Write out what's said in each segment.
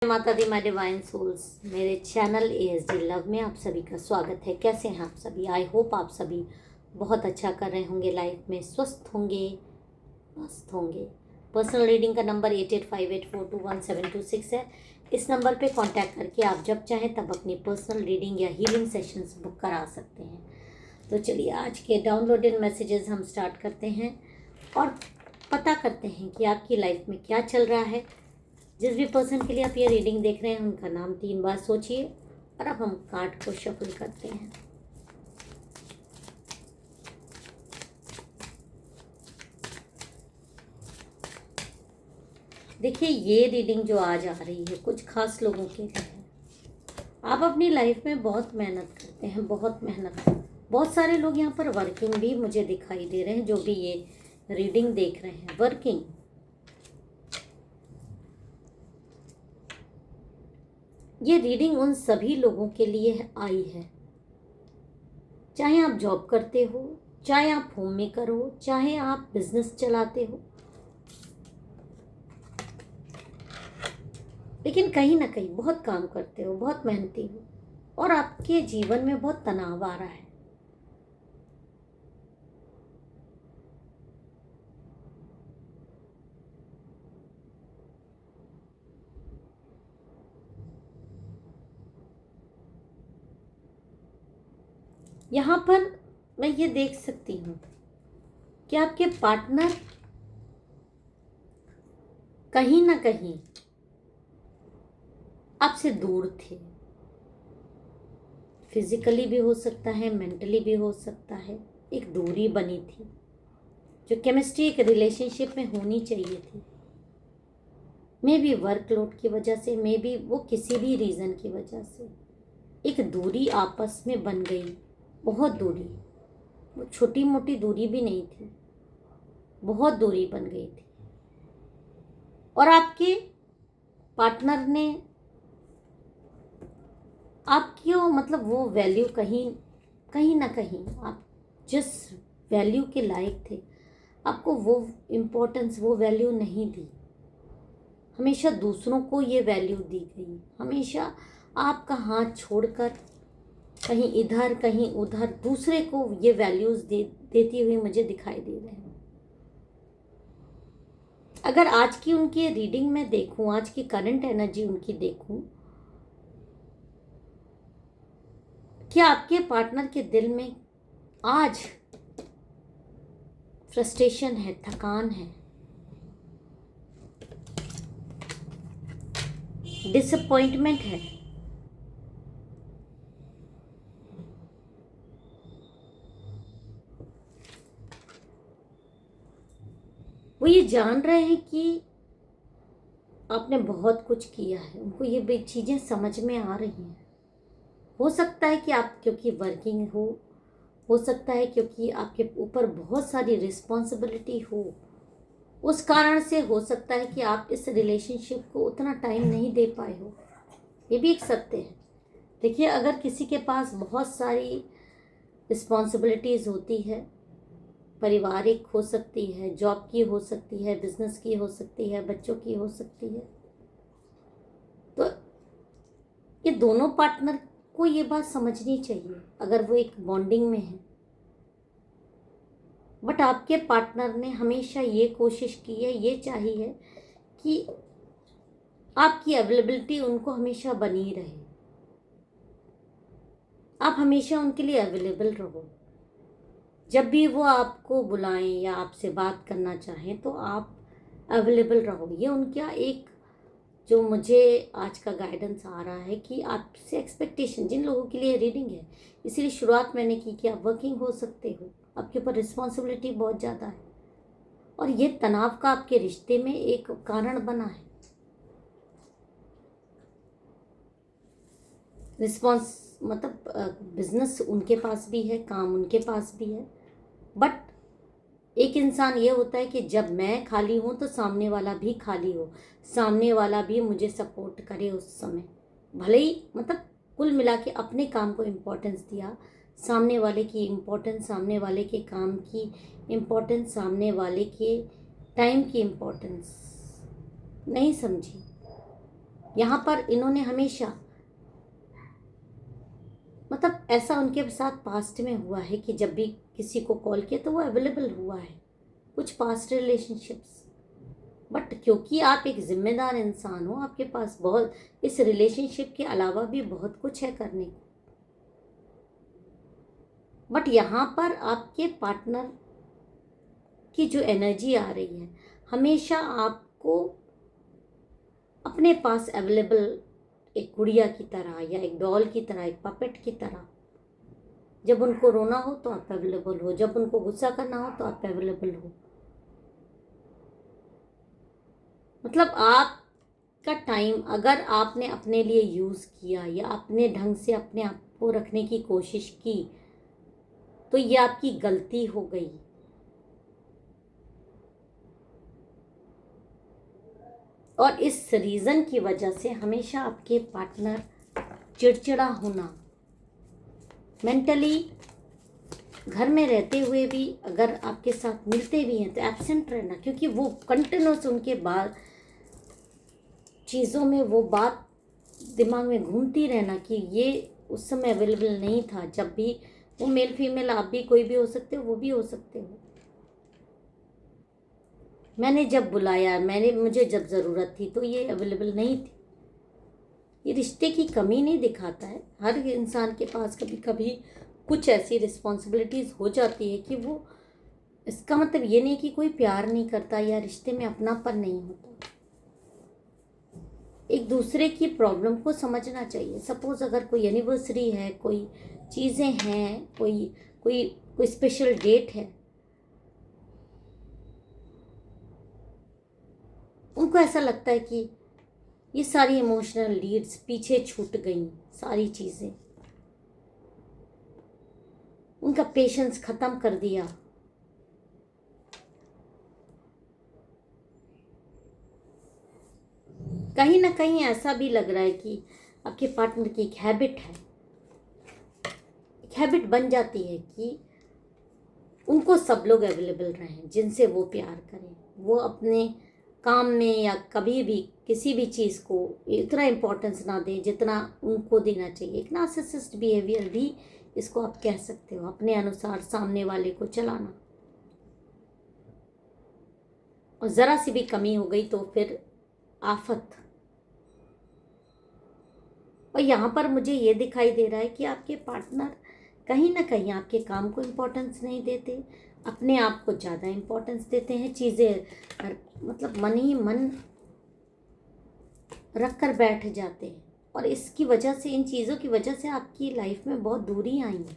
माता दी my divine souls, मेरे channel ASD love में आप सभी का स्वागत है। कैसे हैं आप सभी? आई होप आप सभी बहुत अच्छा कर रहे होंगे, लाइफ में स्वस्थ होंगे, मस्त होंगे। पर्सनल रीडिंग का नंबर 8858421726 है। इस नंबर पे कांटेक्ट करके आप जब चाहें तब अपनी पर्सनल रीडिंग या हीलिंग सेशंस बुक करा सकते हैं। तो चलिए आज के डाउनलोडेड मैसेजेस हम स्टार्ट करते हैं और पता करते हैं कि आपकी लाइफ में क्या चल रहा है। जिस भी पर्सन के लिए आप ये रीडिंग देख रहे हैं उनका नाम 3 बार सोचिए और अब हम कार्ड को शफल करते हैं। देखिए, ये रीडिंग जो आज आ रही है कुछ खास लोगों के लिए है। आप अपनी लाइफ में बहुत मेहनत करते हैं, बहुत मेहनत। बहुत सारे लोग यहाँ पर वर्किंग भी मुझे दिखाई दे रहे हैं, जो भी ये रीडिंग देख रहे हैं वर्किंग। ये रीडिंग उन सभी लोगों के लिए आई है, चाहे आप जॉब करते हो, चाहे आप होम मेकर हो, चाहे आप बिजनेस चलाते हो, लेकिन कहीं ना कहीं बहुत काम करते हो, बहुत मेहनती हो और आपके जीवन में बहुत तनाव आ रहा है। यहाँ पर मैं ये देख सकती हूँ कि आपके पार्टनर कहीं ना कहीं आपसे दूर थे। फिजिकली भी हो सकता है, मेंटली भी हो सकता है। एक दूरी बनी थी जो केमिस्ट्री एक रिलेशनशिप में होनी चाहिए थी। मे बी वर्कलोड की वजह से, मे बी वो किसी भी रीज़न की वजह से एक दूरी आपस में बन गई। बहुत दूरी, वो छोटी मोटी दूरी भी नहीं थी, बहुत दूरी बन गई थी। और आपके पार्टनर ने आपकी मतलब वो वैल्यू कहीं ना कहीं, आप जिस वैल्यू के लायक थे आपको वो इम्पोर्टेंस, वो वैल्यू नहीं दी। हमेशा दूसरों को ये वैल्यू दी गई। हमेशा आपका हाथ छोड़कर कहीं इधर कहीं उधर दूसरे को ये वैल्यूज़ देती हुई मुझे दिखाई दे रहे हैं। अगर आज की उनकी रीडिंग में देखूं, आज की करंट एनर्जी उनकी देखूं, क्या आपके पार्टनर के दिल में आज फ्रस्ट्रेशन है, थकान है, डिसअपॉइंटमेंट है? वो ये जान रहे हैं कि आपने बहुत कुछ किया है, उनको ये भी चीज़ें समझ में आ रही हैं। हो सकता है कि आप क्योंकि वर्किंग हो सकता है क्योंकि आपके ऊपर बहुत सारी रिस्पॉन्सिबिलिटी हो, उस कारण से हो सकता है कि आप इस रिलेशनशिप को उतना टाइम नहीं दे पाए हो। ये भी एक सत्य है। देखिए, अगर किसी के पास बहुत सारी रिस्पॉन्सिबिलिटीज़ होती है, पारिवारिक हो सकती है, जॉब की हो सकती है, बिजनेस की हो सकती है, बच्चों की हो सकती है, तो ये दोनों पार्टनर को ये बात समझनी चाहिए अगर वो एक बॉन्डिंग में है। बट आपके पार्टनर ने हमेशा ये कोशिश की है, ये चाहिए कि आपकी अवेलेबिलिटी उनको हमेशा बनी रहे, आप हमेशा उनके लिए अवेलेबल रहो। जब भी वो आपको बुलाएं या आपसे बात करना चाहें तो आप अवेलेबल रहो। ये उनका एक जो मुझे आज का गाइडेंस आ रहा है कि आपसे एक्सपेक्टेशन, जिन लोगों के लिए रीडिंग है, इसीलिए शुरुआत मैंने की कि आप वर्किंग हो सकते हो, आपके ऊपर रिस्पॉन्सिबिलिटी बहुत ज़्यादा है और ये तनाव का आपके रिश्ते में एक कारण बना है। बिजनेस उनके पास भी है, काम उनके पास भी है, बट एक इंसान ये होता है कि जब मैं खाली हूँ तो सामने वाला भी खाली हो, सामने वाला भी मुझे सपोर्ट करे उस समय। भले ही कुल मिला के अपने काम को इम्पोर्टेंस दिया, सामने वाले की इम्पोर्टेंस, सामने वाले के काम की इम्पोर्टेंस, सामने वाले के टाइम की इम्पोर्टेंस नहीं समझी। यहाँ पर इन्होंने हमेशा, मतलब ऐसा उनके साथ पास्ट में हुआ है कि जब भी किसी को कॉल किया तो वो अवेलेबल हुआ है, कुछ पास्ट रिलेशनशिप्स। बट क्योंकि आप एक जिम्मेदार इंसान हो, आपके पास बहुत, इस रिलेशनशिप के अलावा भी बहुत कुछ है करने को। बट यहाँ पर आपके पार्टनर की जो एनर्जी आ रही है, हमेशा आपको अपने पास अवेलेबल, एक गुड़िया की तरह या एक डॉल की तरह, एक पपेट की तरह। जब उनको रोना हो तो आप अवेलेबल हो, जब उनको गुस्सा करना हो तो आप अवेलेबल हो। मतलब आपका टाइम अगर आपने अपने लिए यूज़ किया या अपने ढंग से अपने आप को रखने की कोशिश की तो ये आपकी गलती हो गई। और इस रीज़न की वजह से हमेशा आपके पार्टनर चिड़चिड़ा होना, मेंटली घर में रहते हुए भी अगर आपके साथ मिलते भी हैं तो एब्सेंट रहना, क्योंकि वो कंटिन्यूस उनके बाद चीज़ों में वो बात दिमाग में घूमती रहना कि ये उस समय अवेलेबल नहीं था। जब भी वो मेल फीमेल, आप भी कोई भी हो सकते हो, वो भी हो सकते हो। मैंने जब बुलाया, मुझे जब ज़रूरत थी तो ये अवेलेबल नहीं थी। ये रिश्ते की कमी नहीं दिखाता है। हर इंसान के पास कभी कभी कुछ ऐसी रिस्पॉन्सिबिलिटीज़ हो जाती है कि वो, इसका मतलब ये नहीं कि कोई प्यार नहीं करता या रिश्ते में अपनापन नहीं होता। एक दूसरे की प्रॉब्लम को समझना चाहिए। सपोज़ अगर कोई एनिवर्सरी है, कोई चीज़ें हैं, कोई कोई कोई स्पेशल डेट है, उनको ऐसा लगता है कि ये सारी इमोशनल लीड्स पीछे छूट गई, सारी चीज़ें, उनका पेशेंस ख़त्म कर दिया। कहीं ना कहीं ऐसा भी लग रहा है कि आपके पार्टनर की एक हैबिट है, एक हैबिट बन जाती है कि उनको सब लोग अवेलेबल रहें जिनसे वो प्यार करें। वो अपने काम में या कभी भी किसी भी चीज़ को इतना इम्पोर्टेंस ना दें जितना उनको देना चाहिए। एक नार्सिसिस्ट बिहेवियर भी इसको आप कह सकते हो, अपने अनुसार सामने वाले को चलाना। और ज़रा सी भी कमी हो गई तो फिर आफत। और यहाँ पर मुझे ये दिखाई दे रहा है कि आपके पार्टनर कहीं ना कहीं आपके काम को इम्पोर्टेंस नहीं देते, अपने आप को ज़्यादा इम्पोर्टेंस देते हैं। चीज़ें मतलब मन ही मन रख कर बैठ जाते हैं। और इसकी वजह से, इन चीज़ों की वजह से आपकी लाइफ में बहुत दूरी आई है,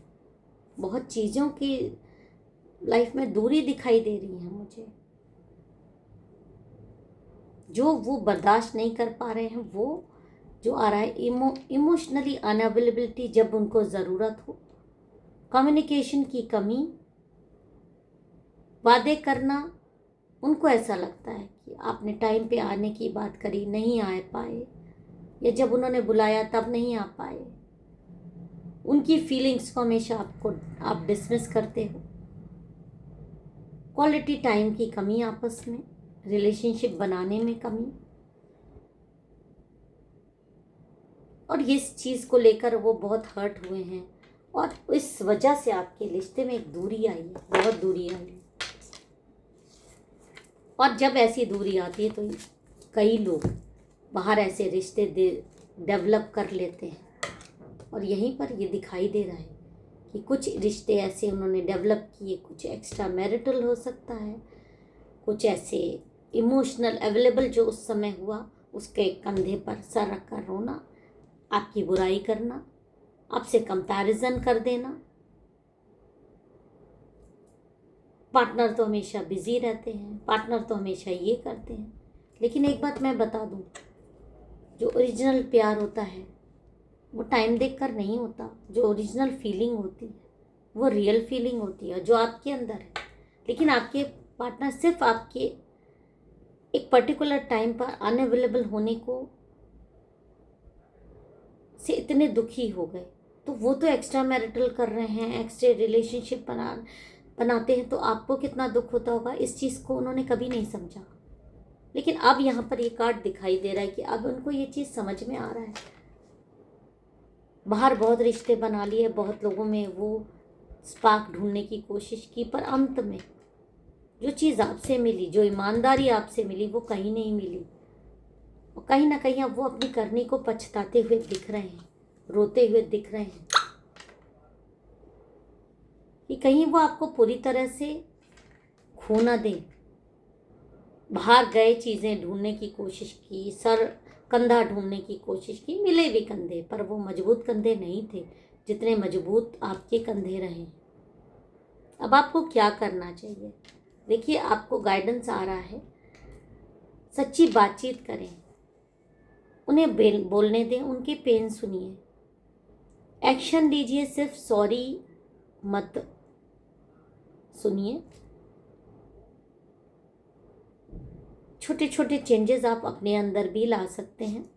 बहुत चीज़ों की लाइफ में दूरी दिखाई दे रही है मुझे। जो वो बर्दाश्त नहीं कर पा रहे हैं, वो जो आ रहा है इमोशनली अनअवेलेबिलिटी, जब उनको ज़रूरत हो, कम्युनिकेशन की कमी, वादे करना, उनको ऐसा लगता है कि आपने टाइम पे आने की बात करी, नहीं आ पाए, या जब उन्होंने बुलाया तब नहीं आ पाए। उनकी फीलिंग्स को हमेशा आप डिसमिस करते हो। क्वालिटी टाइम की कमी, आपस में रिलेशनशिप बनाने में कमी, और इस चीज़ को लेकर वो बहुत हर्ट हुए हैं। और इस वजह से आपके रिश्ते में एक दूरी आई है, बहुत दूरी आई है। और जब ऐसी दूरी आती है तो कई लोग बाहर ऐसे रिश्ते डेवलप कर लेते हैं। और यहीं पर ये दिखाई दे रहा है कि कुछ रिश्ते ऐसे उन्होंने डेवलप किए, कुछ एक्स्ट्रा मैरिटल हो सकता है, कुछ ऐसे इमोशनल अवेलेबल जो उस समय हुआ, उसके कंधे पर सर रख कर रोना, आपकी बुराई करना, आपसे कंपैरिजन कर देना। पार्टनर तो हमेशा बिजी रहते हैं, पार्टनर तो हमेशा ये करते हैं। लेकिन एक बात मैं बता दूं, जो ओरिजिनल प्यार होता है वो टाइम देखकर नहीं होता। जो ओरिजिनल फीलिंग होती है वो रियल फीलिंग होती है जो आपके अंदर है। लेकिन आपके पार्टनर सिर्फ आपके एक पर्टिकुलर टाइम पर अनअवेलेबल होने को से इतने दुखी हो गए, तो वो तो एक्स्ट्रा मैरिटल कर रहे हैं, एक्स्ट्रा रिलेशनशिप बनाते हैं, तो आपको कितना दुख होता होगा। इस चीज़ को उन्होंने कभी नहीं समझा। लेकिन अब यहाँ पर ये कार्ड दिखाई दे रहा है कि अब उनको ये चीज़ समझ में आ रहा है। बाहर बहुत रिश्ते बना लिए, बहुत लोगों में वो स्पार्क ढूंढने की कोशिश की, पर अंत में जो चीज़ आपसे मिली, जो ईमानदारी आपसे मिली, वो कहीं नहीं मिली। और कहीं ना कहीं अब वो अपनी करनी को पछताते हुए दिख रहे हैं, रोते हुए दिख रहे हैं कि कहीं वो आपको पूरी तरह से खो ना दें। बाहर गए, चीज़ें ढूंढने की कोशिश की, सर कंधा ढूंढने की कोशिश की, मिले भी कंधे, पर वो मजबूत कंधे नहीं थे जितने मजबूत आपके कंधे रहे। अब आपको क्या करना चाहिए? देखिए, आपको गाइडेंस आ रहा है, सच्ची बातचीत करें, उन्हें बोलने दें, उनके पेन सुनिए, एक्शन लीजिए, सिर्फ सॉरी मत सुनिए। छोटे छोटे चेंजेस आप अपने अंदर भी ला सकते हैं।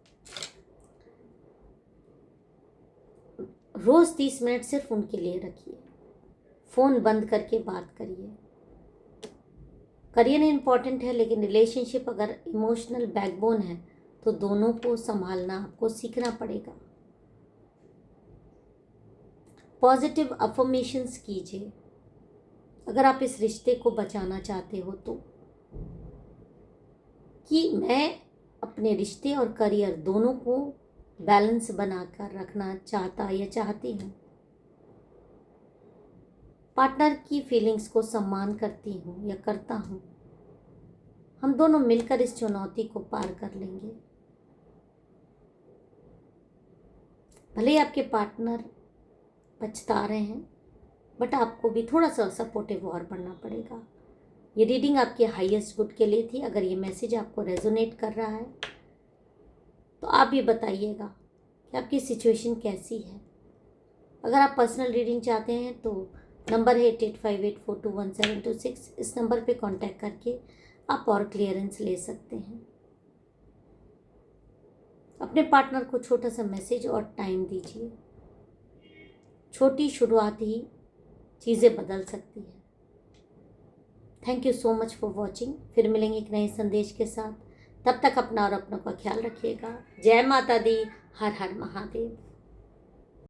रोज 30 मिनट सिर्फ उनके लिए रखिए, फोन बंद करके बात करिए। करियर इंपॉर्टेंट है, लेकिन रिलेशनशिप अगर इमोशनल बैकबोन है तो दोनों को संभालना आपको सीखना पड़ेगा। पॉजिटिव अफर्मेशंस कीजिए अगर आप इस रिश्ते को बचाना चाहते हो तो, कि मैं अपने रिश्ते और करियर दोनों को बैलेंस बनाकर रखना चाहता या चाहती हूँ। पार्टनर की फीलिंग्स को सम्मान करती हूँ या करता हूँ। हम दोनों मिलकर इस चुनौती को पार कर लेंगे। भले ही आपके पार्टनर पछता रहे हैं, बट आपको भी थोड़ा सा सपोर्टिव और बनना पड़ेगा। ये रीडिंग आपके हाईएस्ट गुड के लिए थी। अगर ये मैसेज आपको रेजोनेट कर रहा है तो आप भी बताइएगा कि आपकी सिचुएशन कैसी है। अगर आप पर्सनल रीडिंग चाहते हैं तो नंबर है 8858421726। इस नंबर पे कांटेक्ट करके आप और क्लियरेंस ले सकते हैं। अपने पार्टनर को छोटा सा मैसेज और टाइम दीजिए। छोटी शुरुआत ही चीज़ें बदल सकती है। Thank you so much for watching. फिर मिलेंगे एक नए संदेश के साथ। तब तक अपना और अपनों का ख्याल रखिएगा। जय माता दी। हर हर महादेव।